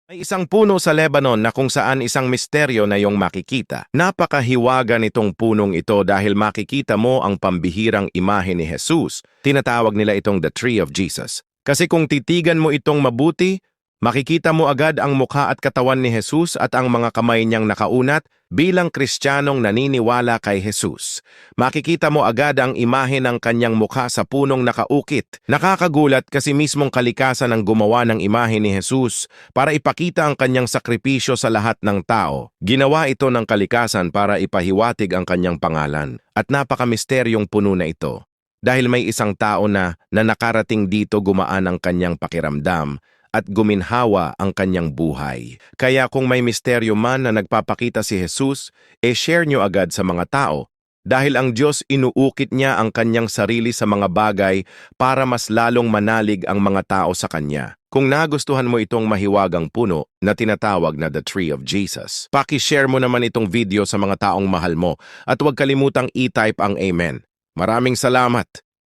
May isang puno sa Lebanon na kung saan isang misteryo na iyong makikita. Napakahiwaga nitong punong ito dahil makikita mo ang pambihirang imahe ni Jesus. Tinatawag nila itong the Tree of Jesus. Kasi kung titigan mo itong mabuti, makikita mo agad ang mukha at katawan ni Jesus at ang mga kamay niyang nakaunat bilang Kristiyanong naniniwala kay Jesus. Makikita mo agad ang imahe ng kanyang mukha sa punong nakaukit. Nakakagulat kasi mismong kalikasan ang gumawa ng imahe ni Jesus para ipakita ang kanyang sakripisyo sa lahat ng tao. Ginawa ito ng kalikasan para ipahiwatig ang kanyang pangalan. At napakamisteryong puno na ito. Dahil may isang tao na nakarating dito gumaan ang kanyang pakiramdam at guminhawa ang kanyang buhay. Kaya kung may misteryo man na nagpapakita si Jesus, share nyo agad sa mga tao. Dahil ang Diyos inuukit niya ang kanyang sarili sa mga bagay para mas lalong manalig ang mga tao sa kanya. Kung nagustuhan mo itong mahiwagang puno na tinatawag na The Tree of Jesus, paki-share mo naman itong video sa mga taong mahal mo at huwag kalimutang i-type ang Amen. Maraming salamat!